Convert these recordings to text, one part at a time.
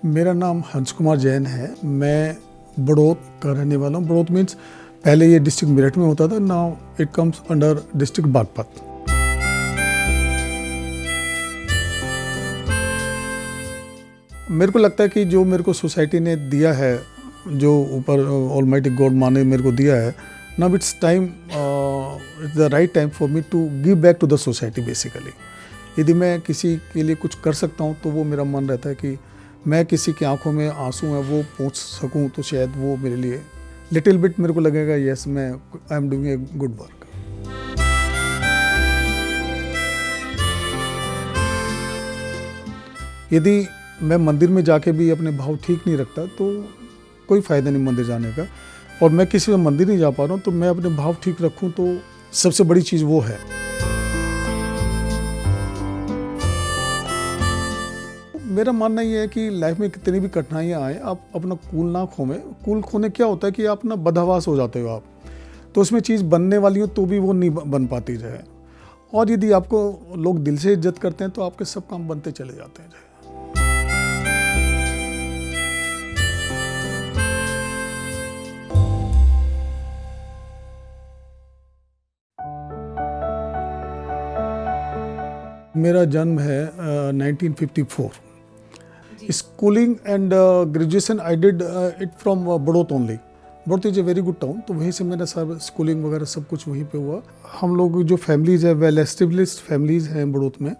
मेरा नाम हंस कुमार जैन है। मैं बड़ौत का रहने वाला हूँ। बड़ौत मीन्स पहले ये डिस्ट्रिक्ट मेरठ में होता था, now it comes under district Baghpat. मेरे को लगता है कि जो मेरे को सोसाइटी ने दिया है, जो ऊपर ऑलमाइटी गॉड माँ ने मेरे को दिया है, now it's time, it's the right time for me to give back to the society basically. यदि मैं किसी के लिए कुछ कर सकता हूँ तो वो मेरा मन रहता है कि मैं किसी की आंखों में आंसू है वो पहुँच सकूँ, तो शायद वो मेरे लिए लिटिल बिट मेरे को लगेगा यस, मैं I am doing a good work. यदि मैं मंदिर में जाके भी अपने भाव ठीक नहीं रखता तो कोई फ़ायदा नहीं मंदिर जाने का, और मैं किसी में मंदिर नहीं जा पा रहा हूँ तो मैं अपने भाव ठीक रखूँ तो सबसे बड़ी चीज़ वो है। मेरा मानना ये है कि लाइफ में कितनी भी कठिनाइयाँ आए, आप अपना कूल ना खोवें। कूल खोने क्या होता है कि आप ना बदहवास हो जाते हो आप, तो उसमें चीज़ बनने वाली हो तो भी वो नहीं बन पाती है। और यदि आपको लोग दिल से इज्जत करते हैं तो आपके सब काम बनते चले जाते हैं। मेरा जन्म है 1954। Schooling and graduation I did it from Baraut only. Baraut is a very good town, तो वहीं से मेरा सब स्कूलिंग वगैरह सब कुछ वहीं पे हुआ। हम लोग जो फैमिलीज़ है वेल एस्टेब्लिश्ड फैमिलीज़ हैं बड़ौत में।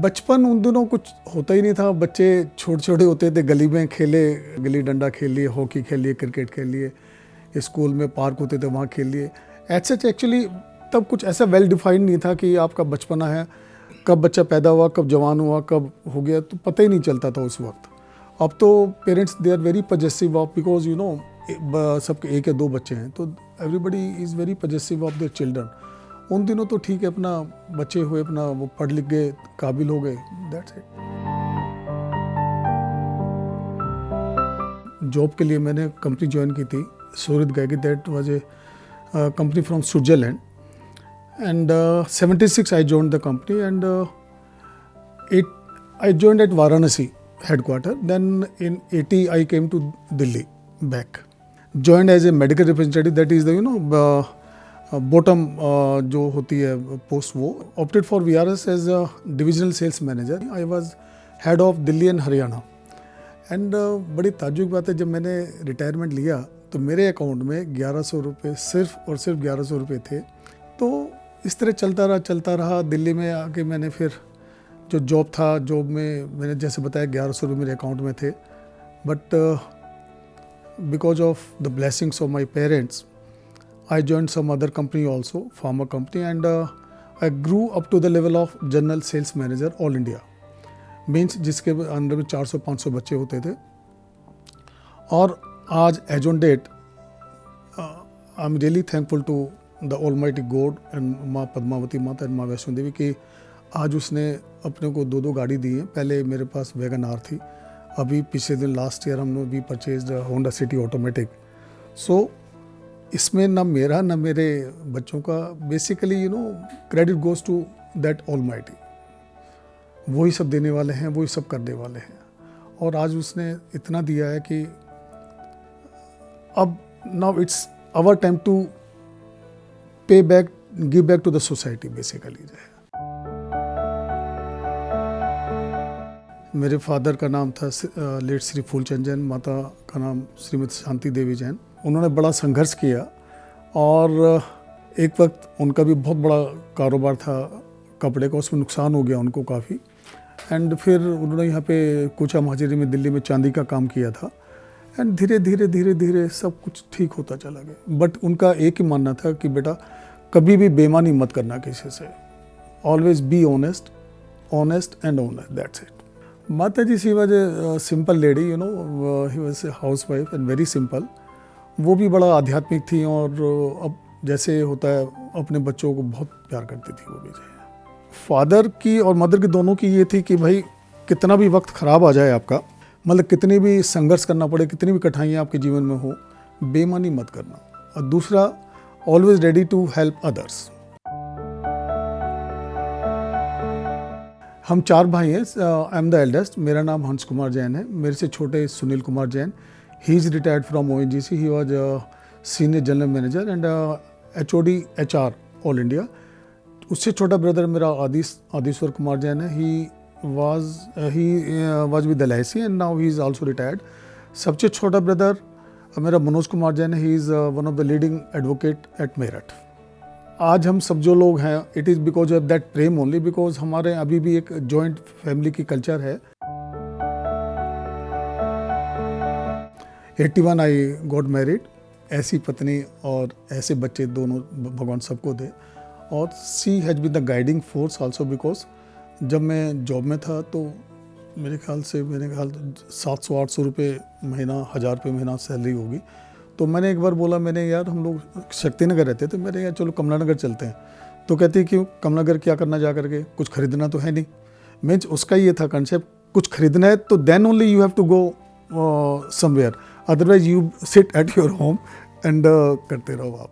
बचपन उन दिनों कुछ होता ही नहीं था, बच्चे छोटे छोटे होते थे, गली में खेले, गिल्ली डंडा खेल लिए, हॉकी खेल लिए, क्रिकेट खेल लिए, स्कूल में पार्क होते थे वहाँ खेल लिए। एज एक्चुअली तब कुछ ऐसा वेल डिफाइंड नहीं था कि आपका बचपना है, कब बच्चा पैदा हुआ, कब जवान हुआ, कब हो गया, तो पता ही नहीं चलता था उस वक्त। अब तो parents they are very possessive of, because you know सबके एक या दो बच्चे हैं तो everybody is very possessive of their children. उन दिनों तो ठीक है, अपना बच्चे हुए, अपना वो पढ़ लिख गए, काबिल हो गए, दैट्स इट। जॉब के लिए मैंने कंपनी ज्वाइन की थी, सूरत गए, that was a company from Switzerland. And 76 I joined the company, and I joined at Varanasi headquarter. Then in 80 I came to Delhi back. Joined as a medical representative, that is the bottom जो होती है post वो. Opted for VRS as a divisional sales manager. I was head of Delhi and Haryana. And बड़ी ताज्जुब बात है, जब मैंने रिटायरमेंट लिया तो मेरे अकाउंट में 1100 रुपये सिर्फ और सिर्फ 1100 रुपये थे। तो इस तरह चलता रहा। दिल्ली में आके मैंने फिर जो जॉब था, जॉब में मैंने जैसे बताया 1100 रुपये मेरे अकाउंट में थे, but because of the blessings of my parents I joined some other company also, pharma company, and I grew up to the level of general sales manager all India, means जिसके अंदर में 400-500 बच्चे होते थे। और आज as on date I am really thankful to the almighty God and माँ पद्मावती माता एंड माँ वैष्णो देवी की आज उसने अपने को 2 गाड़ी दी है। पहले मेरे पास वैगन आर थी, अभी पिछले दिन लास्ट ईयर हमने भी purchase Honda City automatic. So इसमें ना मेरा ना मेरे बच्चों का basically credit goes to that almighty. वही सब देने वाले हैं, वही सब करने वाले हैं। और आज उसने इतना दिया है कि अब now it's our time to pay back, give back to the society basically. मेरे फादर का नाम था लेट श्री फूलचंद जैन, माता का नाम श्रीमती शांति देवी जैन। उन्होंने बड़ा संघर्ष किया और एक वक्त उनका भी बहुत बड़ा कारोबार था कपड़े का, उसमें नुकसान हो गया उनको काफ़ी। एंड फिर उन्होंने यहाँ पे कूचा महाजरी में दिल्ली में चांदी का काम किया था। एंड धीरे धीरे सब कुछ ठीक होता चला गया। बट उनका एक ही मानना था कि बेटा कभी भी बेईमानी मत करना किसी से, always be honest and honest, that's it. माता जी she was a simple lady, he was a housewife and very simple. वो भी बड़ा आध्यात्मिक थी और अब जैसे होता है अपने बच्चों को बहुत प्यार करती थी वो भी। फादर की और मदर की दोनों की ये थी कि भाई कितना भी वक्त ख़राब आ जाए आपका, मतलब कितनी भी संघर्ष करना पड़े, कितनी भी कठिनाइयाँ आपके जीवन में हो, बेईमानी मत करना। और दूसरा, always ready to help others. हम 4 भाई हैं। I am the eldest. मेरा नाम हंस कुमार जैन है। मेरे से छोटे Sunil Kumar Jain. He is retired from ONGC। He was senior general manager and HOD HR all India. उससे छोटा ब्रदर मेरा आदिश्वर कुमार जैन है। He was with LIC and now he is also retired. सबसे छोटा ब्रदर मेरा मनोज कुमार जैन है। He is one of the leading advocate at Meerut. आज हम सब जो लोग हैं, it is because of that prem only, because हमारे अभी भी एक जॉइंट फैमिली की कल्चर है। 81 आई गॉट मैरिड। ऐसी पत्नी और ऐसे बच्चे दोनों भगवान सबको दे। और she has been the guiding force also, because जब मैं जॉब में था तो मेरे ख्याल 700-800 रुपये महीना, 1000 रुपये महीना सैलरी होगी। तो मैंने एक बार बोला, मैंने यार हम लोग शक्ति नगर रहते थे, मैंने यार चलो कमला नगर चलते हैं। तो कहती क्यों कमला नगर, क्या करना जा करके, कुछ खरीदना तो है नहीं। मीन्स उसका ये था कंसेप्ट, कुछ खरीदना है तो then only you have to go somewhere, otherwise you sit at your home and करते रहो आप।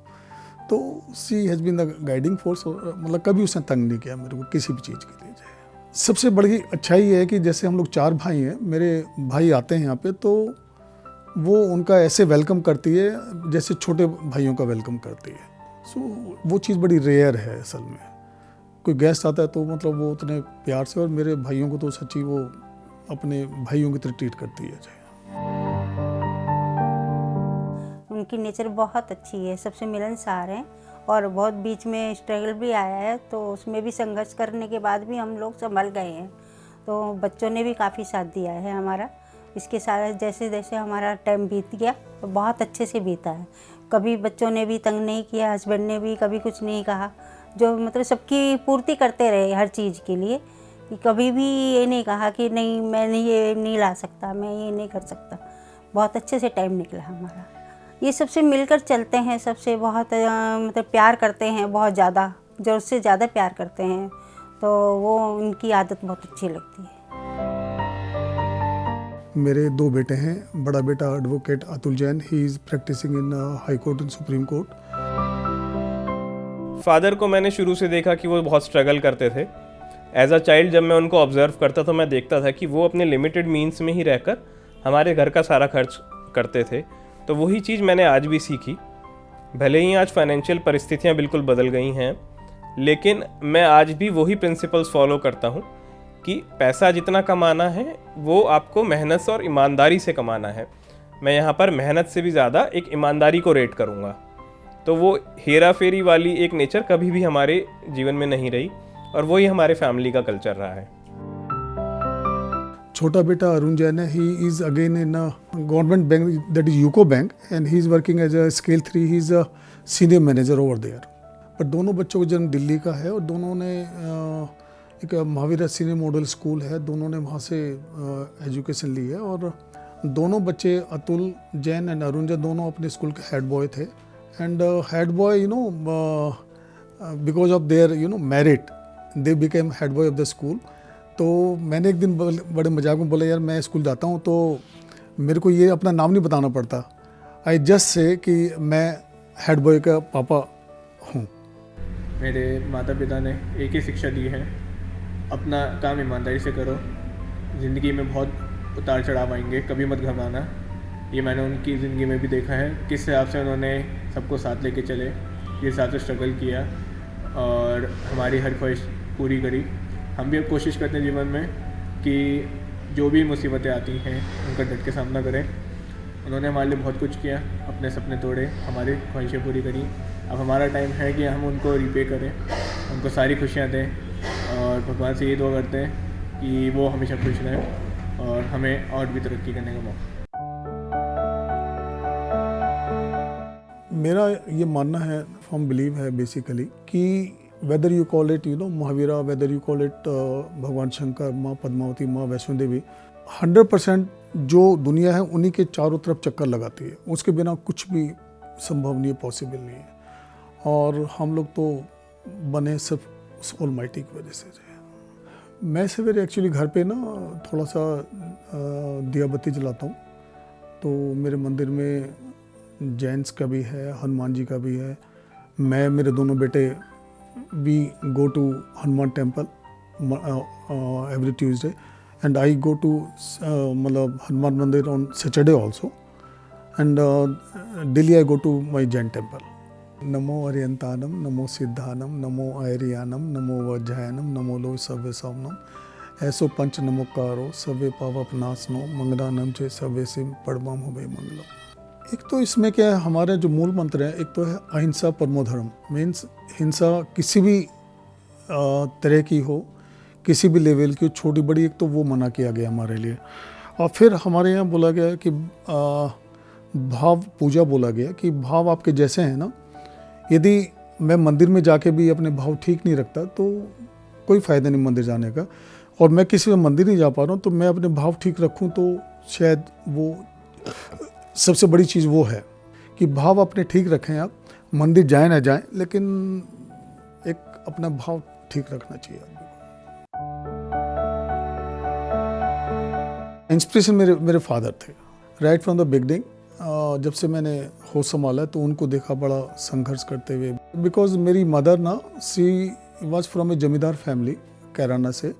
तो she has been the guiding force. मतलब कभी उसने तंग नहीं किया मेरे को किसी भी चीज़ के लिए। सबसे बड़ी अच्छाई ये है कि जैसे हम लोग 4 भाई हैं, मेरे भाई आते हैं यहाँ पे तो वो उनका ऐसे वेलकम करती है जैसे छोटे भाइयों का वेलकम करती है। सो वो चीज़ बड़ी रेयर है असल में। कोई गेस्ट आता है तो मतलब वो उतने प्यार से, और मेरे भाइयों को तो सच्ची वो अपने भाइयों की तरह ट्रीट करती है। उनकी नेचर बहुत अच्छी है, सबसे मिलनसार हैं और बहुत बीच में स्ट्रगल भी आया है, तो उसमें भी संघर्ष करने के बाद भी हम लोग संभल गए हैं। तो बच्चों ने भी काफ़ी साथ दिया है हमारा। इसके साथ जैसे जैसे हमारा टाइम बीत गया तो बहुत अच्छे से बीता है। कभी बच्चों ने भी तंग नहीं किया, हस्बैंड ने भी कभी कुछ नहीं कहा, जो मतलब सबकी पूर्ति करते रहे हर चीज़ के लिए। कि कभी भी ये नहीं कहा कि नहीं मैं ये नहीं ला सकता, मैं ये नहीं कर सकता। बहुत अच्छे से टाइम निकला हमारा। ये सबसे मिलकर चलते हैं, सबसे बहुत मतलब प्यार करते हैं, बहुत ज़्यादा, ज़रूरत से ज़्यादा प्यार करते हैं। तो वो उनकी आदत बहुत अच्छी लगती है। मेरे 2 बेटे हैं। बड़ा बेटा advocate Atul Jain, he is practising in high court and supreme court. Father को मैंने शुरू से देखा कि वो बहुत स्ट्रगल करते थे। एज अ चाइल्ड जब मैं उनको ऑब्जर्व करता तो मैं देखता था कि वो अपने लिमिटेड मीन्स में ही रहकर हमारे घर का सारा खर्च करते थे। तो वही चीज़ मैंने आज भी सीखी। भले ही आज फाइनेंशियल परिस्थितियाँ बिल्कुल बदल गई हैं, लेकिन मैं आज भी वही प्रिंसिपल्स फॉलो करता हूँ कि पैसा जितना कमाना है वो आपको मेहनत और ईमानदारी से कमाना है। मैं यहाँ पर मेहनत से भी ज़्यादा एक ईमानदारी को रेट करूँगा। तो वो हेरा फेरी वाली एक नेचर कभी भी हमारे जीवन में नहीं रही, और वही हमारे फैमिली का कल्चर रहा है। छोटा बेटा अरुण जैन है। He is again in government bank, that is UCO bank, and he is working as a scale 3। He is a senior manager over there. पर दोनों बच्चों का जन्म दिल्ली का है और दोनों ने एक महावीर सीनियर मॉडल स्कूल है, दोनों ने वहाँ से एजुकेशन ली है। और दोनों बच्चे अतुल जैन एंड अरुण जैन दोनों अपने स्कूल के हेड बॉय थे। And head boy because of their merit they became head boy of the school. तो मैंने एक दिन बड़े मजाक में बोला, यार मैं स्कूल जाता हूँ तो मेरे को ये अपना नाम नहीं बताना पड़ता, आई जस्ट से कि मैं हेड बॉय का पापा हूँ। मेरे माता पिता ने एक ही शिक्षा दी है, अपना काम ईमानदारी से करो। ज़िंदगी में बहुत उतार चढ़ाव आएंगे, कभी मत घबराना। ये मैंने उनकी ज़िंदगी में भी देखा है, किस हिसाब से उन्होंने सबको साथ लेके चले, किस हिसाब से स्ट्रगल किया और हमारी हर ख्वाहिश पूरी करी। हम भी अब कोशिश करते हैं जीवन में कि जो भी मुसीबतें आती हैं उनका डट के सामना करें। उन्होंने हमारे लिए बहुत कुछ किया, अपने सपने तोड़े, हमारी ख्वाहिशें पूरी करी। अब हमारा टाइम है कि हम उनको रिपे करें, उनको सारी खुशियाँ दें, और भगवान से ये दुआ करते हैं कि वो हमेशा खुश रहें और हमें और भी तरक्की करने का मौका। मेरा ये मानना है, फॉर्म बिलीव है बेसिकली, कि whether you call it Mahavira, whether you call it भगवान शंकर, माँ पद्मावती, माँ वैष्णो देवी, 100% जो दुनिया है उन्हीं के चारों तरफ चक्कर लगाती है। उसके बिना कुछ भी संभव नहीं है, पॉसिबल नहीं है। और हम लोग तो बने सिर्फ ऑलमाइटी की वजह से। मैं सवेरे एक्चुअली घर पे ना थोड़ा सा दिया बत्ती जलाता हूँ। तो मेरे मंदिर में जैन्स का भी है, हनुमान जी का भी है। मैं, मेरे दोनों बेटे we go to Hanuman temple every Tuesday, and I go to मतलब हनुमान मंदिर on Saturday also, and daily I go to my Jain temple. नमो अर्यंतानम, नमो सिद्धानम, नमो आयरियानम, नमो वज्रायनम, नमो लो सव्य सवनम, ऐसो पंच नमोकारो सव्य पावपनासनो मंगलानम चे सव्य सिम पड़मम हुए मंगलम। एक तो इसमें क्या है, हमारे जो मूल मंत्र है, एक तो है अहिंसा परमो धर्म, मीन्स हिंसा किसी भी तरह की हो, किसी भी लेवल की, छोटी बड़ी, एक तो वो मना किया गया हमारे लिए। और फिर हमारे यहाँ बोला गया है कि भाव पूजा बोला गया कि भाव आपके जैसे हैं ना, यदि मैं मंदिर में जाके भी अपने भाव ठीक नहीं रखता तो कोई फ़ायदा नहीं मंदिर जाने का, और मैं किसी में मंदिर नहीं जा पा रहा हूँ तो मैं अपने भाव ठीक रखूँ तो शायद वो सबसे बड़ी चीज़ वो है कि भाव अपने ठीक रखें। आप मंदिर जाएं ना जाएं, लेकिन एक अपना भाव ठीक रखना चाहिए आदमी को। इंस्पिरेशन मेरे फादर थे राइट फ्रॉम द बिगनिंग। जब से मैंने होश संभाला तो उनको देखा बड़ा संघर्ष करते हुए, बिकॉज मेरी मदर ना, सी वॉज फ्रॉम ए जमींदार फैमिली कैराना से।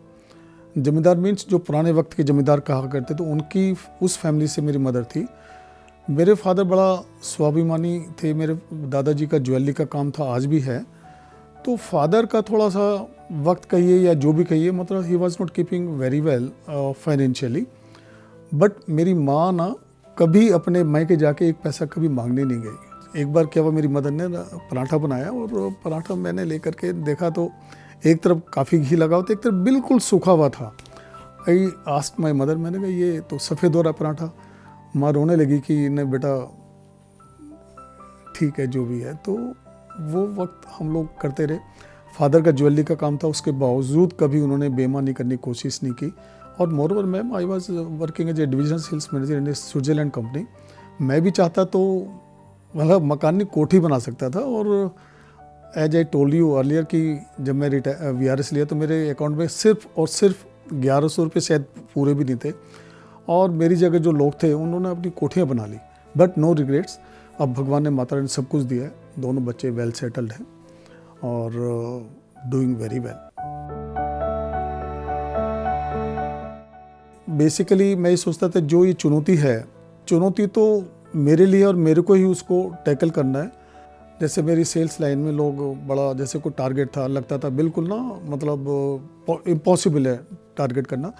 जमींदार मीन्स जो पुराने वक्त के जमींदार कहा करते, तो उनकी उस फैमिली से मेरी मदर थी। मेरे फादर बड़ा स्वाभिमानी थे, मेरे दादाजी का ज्वेलरी का काम था, आज भी है। तो फादर का थोड़ा सा वक्त कहिए या जो भी कहिए, मतलब he was not keeping very well financially. But मेरी माँ ना कभी अपने मायके जाके एक पैसा कभी मांगने नहीं गई। एक बार क्या हुआ, मेरी मदर ने पराठा बनाया और पराठा मैंने लेकर के देखा तो एक तरफ काफ़ी घी लगा हुआ था, एक तरफ बिल्कुल सूखा हुआ था। आई आस्क्ड माय मदर, मैंने कहा ये तो सफ़ेद हो रहा पराठा। माँ रोने लगी कि नहीं बेटा ठीक है जो भी है। तो वो वक्त हम लोग करते रहे। फादर का ज्वेलरी का काम था, उसके बावजूद कभी उन्होंने बेईमानी करने की कोशिश नहीं की। और moreover ma'am, I was working as a divisional sales manager in a Switzerland company. मैं भी चाहता तो मतलब मकान नहीं कोठी बना सकता था। और as I told you earlier कि जब मैं VRS लिया तो मेरे अकाउंट में सिर्फ और सिर्फ 1100 रुपये शायद पूरे भी नहीं थे, और मेरी जगह जो लोग थे उन्होंने अपनी कोठियाँ बना ली। बट नो रिग्रेट्स, अब भगवान ने, माता ने सब कुछ दिया है। दोनों बच्चे वेल सेटल्ड हैं और डूइंग वेरी वेल। बेसिकली मैं ये सोचता था जो ये चुनौती है, चुनौती तो मेरे लिए और मेरे को ही उसको टैकल करना है। जैसे मेरी सेल्स लाइन में लोग बड़ा, जैसे कोई टारगेट था, लगता था बिल्कुल ना, मतलब इम्पॉसिबल है टारगेट करना।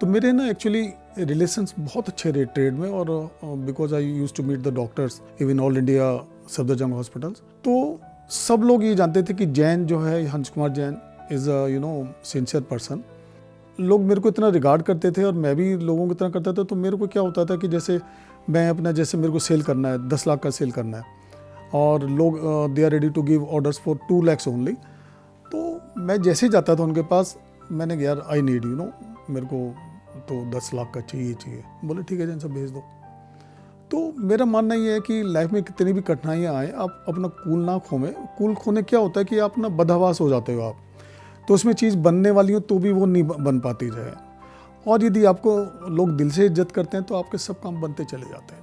तो मेरे ना एक्चुअली रिलेशंस बहुत अच्छे रहे ट्रेड में, और because I used to meet the doctors even all India Safdarjung hospitals. तो सब लोग ये जानते थे कि जैन जो है, हंस Kumar Jain is a sincere person. लोग मेरे को इतना रिगार्ड करते थे और मैं भी लोगों को इतना करता था। तो मेरे को क्या होता था कि जैसे मैं अपना, जैसे मेरे को सेल करना है, 10 लाख का सेल करना है, और लोग they are ready to give orders for 2 lakhs only. तो मैं जैसे ही जाता था उनके पास, मैंने कहा यार आई नीड मेरे को तो 10 लाख का चाहिए। बोले ठीक है जैन सब भेज दो। तो मेरा मानना ये है कि लाइफ में कितनी भी कठिनाइयाँ आए, आप अपना कूल ना खोमें। कूल खोने क्या होता है कि आप ना बदहवास हो जाते हो आप, तो उसमें चीज़ बनने वाली हो तो भी वो नहीं बन पाती है। और यदि आपको लोग दिल से इज्जत करते हैं तो आपके सब काम बनते चले जाते हैं।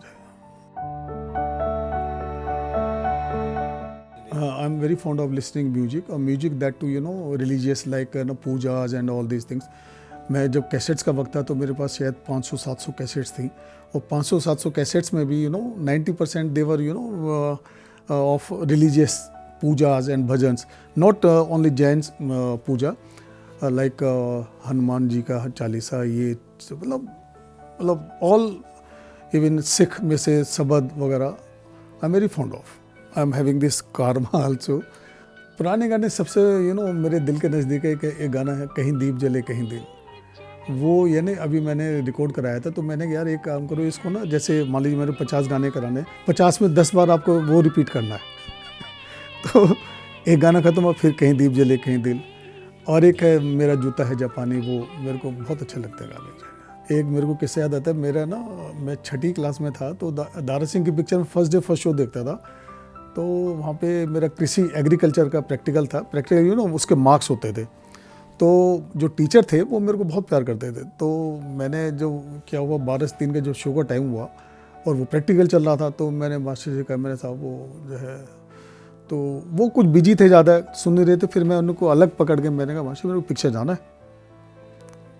I am very fond of listening music, और music that too religious like pujas and all these things. मैं जब कैसेट्स का वक्त था तो मेरे पास शायद 500-700 कैसेट्स थी, और 500-700 कैसेट्स में भी 90% they were of religious pujas and bhajans, not only Jains puja, like Hanuman ji का चालीसा, ये मतलब all, even सिख में से सबद वगैरह आई am very fond of. I am having this karma also। पुराने गाने सबसे मेरे दिल के नज़दीक है। कि एक गाना है, कहीं दीप जले कहीं दिल, वो यानी अभी मैंने रिकॉर्ड कराया था। तो मैंने यार एक काम करो, इसको ना, जैसे मान लीजिए मेरे 50 गाने कराने, 50 में 10 बार आपको वो रिपीट करना है। तो एक गाना खत्म और फिर कहीं दीप जले कहीं दिल। और एक है मेरा जूता है जापानी, वो मेरे को बहुत अच्छा लगता है गाने। एक मेरे को किस्सा याद आता है, मेरा ना, मैं 6ठी क्लास में था तो दारा सिंह की पिक्चर में फर्स्ट डे फर्स्ट शो देखता था। तो वहाँ पे मेरा कृषि एग्रीकल्चर का प्रैक्टिकल था। प्रैक्टिकल उसके मार्क्स होते थे। तो जो टीचर थे वो मेरे को बहुत प्यार करते थे। तो मैंने जो क्या हुआ, 12 का जो शो का टाइम हुआ और वो प्रैक्टिकल चल रहा था, तो मैंने मास्टर से कहा, मेरे साहब वो जो है, तो वो कुछ बिजी थे, ज़्यादा सुन नहीं रहे थे। फिर मैं उनको अलग पकड़ के मैंने कहा, मास्टर मेरे को पिक्चर जाना है।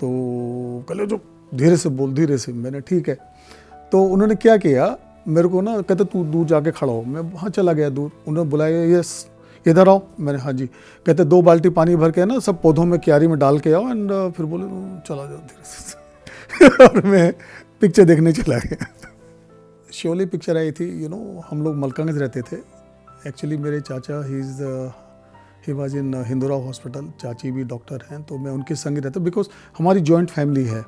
तो कहले जो धीरे से बोल, धीरे से। मैंने ठीक है। तो उन्होंने क्या किया, मेरे को ना कहते तू दूर जाके खड़ा हो। मैं वहाँ चला गया दूर। उन्होंने बुलाया, यस इधर आओ। मैंने हाँ जी। कहते 2 बाल्टी पानी भर के ना सब पौधों में क्यारी में डाल के आओ एंड फिर बोले चला जाओ धीरे से। और मैं पिक्चर देखने चला गया। शोले पिक्चर आई थी, हम लोग मलकागंज रहते थे। एक्चुअली मेरे चाचा ही वाज इन हिंदुरा हॉस्पिटल, चाची भी डॉक्टर हैं, तो मैं उनके संग रहता बिकॉज हमारी जॉइंट फैमिली है।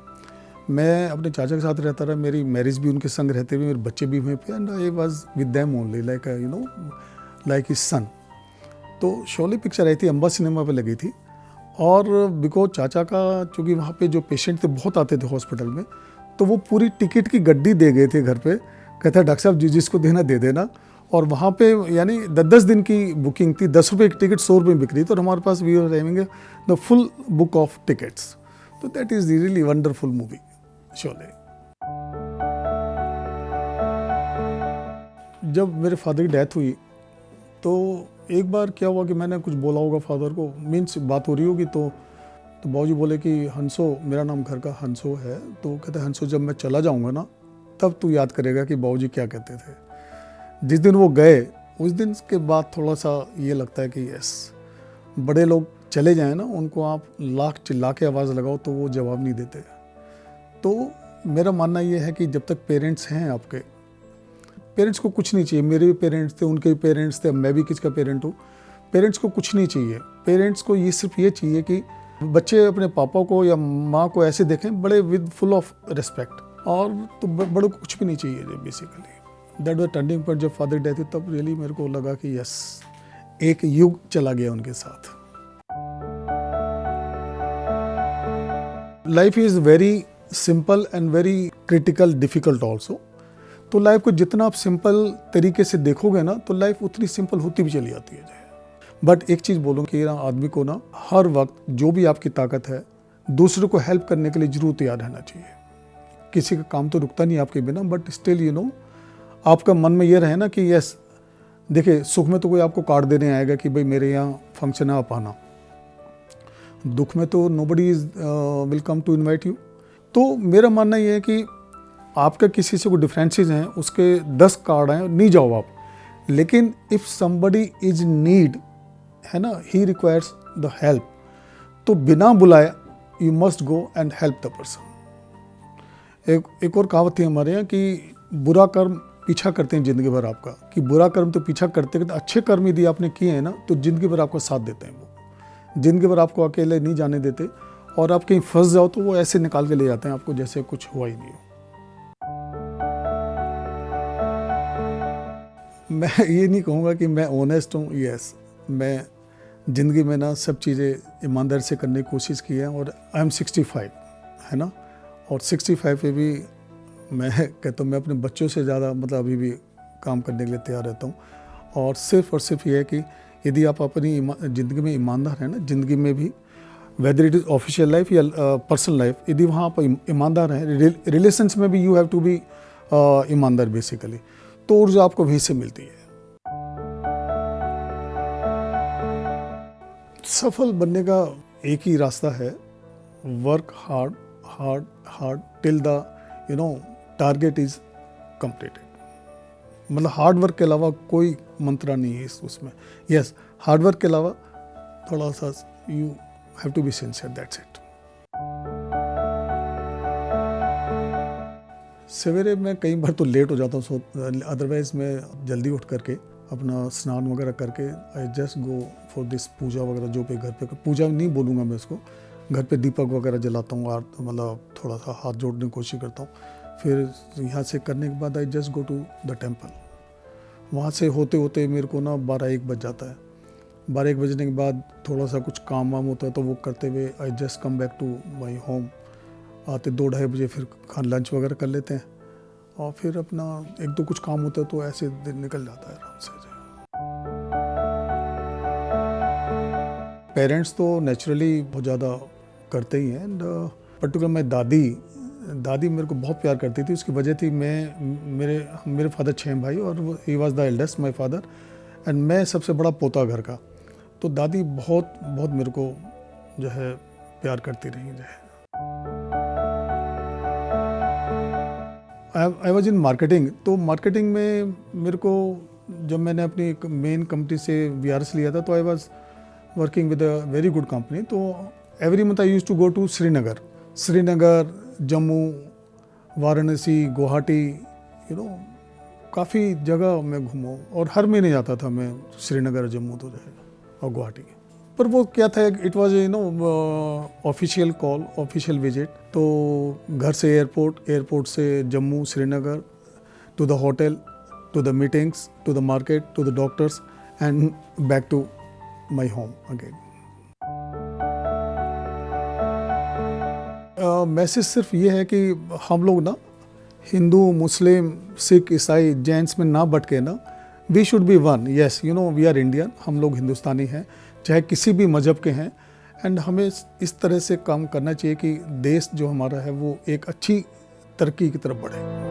मैं अपने चाचा के साथ रहता रहा, मेरी मैरिज भी उनके संग रहते हुए, मेरे बच्चे भी वहीं पे and I was with them only like his son. तो शोले पिक्चर आई थी, अम्बा सिनेमा पे लगी थी। और बिकॉज चाचा का चूँकि वहाँ पे जो पेशेंट थे बहुत आते थे हॉस्पिटल में, तो वो पूरी टिकट की गड्डी दे गए थे घर पे। कहता डॉक्टर साहब जिसको देना दे देना। और वहाँ पे यानी 10 दिन की बुकिंग थी, 10 रुपये की टिकट 100 रुपये में बिक रही थी और हमारे पास we are having the full book of tickets. तो that is really wonderful movie Sholay. जब मेरे फादर की डेथ हुई तो एक बार क्या हुआ कि मैंने कुछ बोला होगा फादर को, मीन्स बात हो रही होगी, तो बाबूजी बोले कि हंसो, मेरा नाम घर का हंसो है, तो कहते हंसो जब मैं चला जाऊँगा ना तब तू याद करेगा कि बाबूजी क्या कहते थे। जिस दिन वो गए उस दिन के बाद थोड़ा सा ये लगता है कि यस, बड़े लोग चले जाएं ना, उनको आप लाख चिल्ला के आवाज़ लगाओ तो वो जवाब नहीं देते। तो मेरा मानना ये है कि जब तक पेरेंट्स हैं आपके, पेरेंट्स को कुछ नहीं चाहिए। मेरे भी पेरेंट्स थे, उनके भी पेरेंट्स थे, मैं भी किसका पेरेंट हूँ। पेरेंट्स को कुछ नहीं चाहिए। पेरेंट्स को ये सिर्फ ये चाहिए कि बच्चे अपने पापा को या माँ को ऐसे देखें, बड़े विद फुल ऑफ रिस्पेक्ट। और तो बड़ों को कुछ भी नहीं चाहिए basically. That was turning point. जब फादर डेथ हुई तब रियली मेरे को लगा कि यस, एक युग चला गया उनके साथ। Life is very simple and very critical, difficult also. तो लाइफ को जितना आप सिंपल तरीके से देखोगे ना, तो लाइफ उतनी सिंपल होती भी चली जाती है। बट एक चीज़ बोलूँ कि आदमी को ना हर वक्त जो भी आपकी ताकत है, दूसरों को हेल्प करने के लिए जरूर तैयार रहना चाहिए। किसी का काम तो रुकता नहीं आपके बिना, बट स्टिल आपका मन में ये रहे ना कि यस, देखिए सुख में तो कोई आपको कार्ड देने आएगा कि भाई मेरे यहाँ फंक्शन है आप आना। दुख में तो nobody is will come to invite you. तो मेरा मानना ये है कि आपका किसी से कोई डिफरेंसेस हैं, उसके 10 कार्ड हैं, नहीं जाओ आप। लेकिन इफ़ समबडी इज नीड है ना, ही रिक्वायर्स द हेल्प, तो बिना बुलाए you must go and help the person. एक और कहावत थी हमारे यहाँ कि बुरा कर्म पीछा करते हैं ज़िंदगी भर आपका, कि बुरा कर्म तो पीछा करते करते अच्छे कर्म यदि आपने किए हैं ना, तो ज़िंदगी भर आपका साथ देते हैं। वो ज़िंदगी भर आपको अकेले नहीं जाने देते, और आप कहीं फंस जाओ तो वो ऐसे निकाल के ले जाते हैं आपको जैसे कुछ हुआ ही नहीं हो। मैं ये नहीं कहूँगा कि मैं ऑनेस्ट हूँ। यस, मैं ज़िंदगी में ना सब चीज़ें ईमानदारी से करने की कोशिश की है। और आई एम 65 है ना, और 65 पे भी मैं कहता हूँ मैं अपने बच्चों से ज़्यादा मतलब अभी भी काम करने के लिए तैयार रहता हूँ। और सिर्फ ये है कि यदि आप अपनी ज़िंदगी में ईमानदार हैं ना, ज़िंदगी में भी, whether it is official life या पर्सनल लाइफ, यदि वहाँ आप ईमानदार हैं, रिलेशंस में भी यू हैव टू बी ईमानदार बेसिकली, तो ऊर्जा आपको वहीं से मिलती है। सफल बनने का एक ही रास्ता है, work hard hard hard till the target is completed. मतलब हार्ड वर्क के अलावा कोई मंत्रा नहीं है उसमें। यस, हार्ड वर्क के अलावा थोड़ा सा you have to be sincere, that's it. सवेरे मैं कई बार तो लेट हो जाता हूँ, सो अदरवाइज मैं जल्दी उठ करके अपना स्नान वगैरह करके I just go for this puja वगैरह, जो पे घर पे पूजा नहीं बोलूँगा मैं इसको, घर पे दीपक वगैरह जलाता हूँ और मतलब थोड़ा सा हाथ जोड़ने की कोशिश करता हूँ। फिर यहाँ से करने के बाद I just go to the temple. वहाँ से होते होते मेरे को ना 12-1 बज जाता है। 12-1 बजने के बाद थोड़ा सा कुछ काम वाम होता है, तो वो करते हुए I just come back to my home. आते 2-2:30 बजे फिर लंच वगैरह कर लेते हैं, और फिर अपना 1-2 कुछ काम होता है, तो ऐसे दिन निकल जाता है आराम से। पेरेंट्स तो नेचुरली बहुत ज़्यादा करते ही हैं, एंड पर्टिकुलर मैं दादी मेरे को बहुत प्यार करती थी। उसकी वजह थी मेरे फादर 6 भाई और he was the eldest my father, and मैं सबसे बड़ा पोता घर का। तो दादी बहुत मेरे को जो है प्यार करती रही जो है। आई वॉज इन मार्केटिंग, तो मार्केटिंग में मेरे को जब मैंने अपनी मेन कंपनी से VRS लिया था तो I was working with a very good company. तो every month I use to go to Srinagar, Jammu, Varanasi, Guwahati, काफ़ी जगह मैं घूमा और हर महीने जाता था मैं श्रीनगर, जम्मू तो जो है और गुवाहाटी. पर वो क्या था, it was official call, official visit. तो घर से एयरपोर्ट से Jammu, Srinagar, to the hotel, to the meetings, to the market, to the doctors and back to my home again. Message सिर्फ ये है कि हम लोग ना हिंदू, मुस्लिम, सिख, ईसाई, जैन्स में ना भटके ना. We should be one. Yes, we are Indian, हम लोग हिंदुस्तानी हैं, चाहे किसी भी मज़हब के हैं. एंड हमें इस तरह से काम करना चाहिए कि देश जो हमारा है वो एक अच्छी तरक्की की तरफ बढ़े.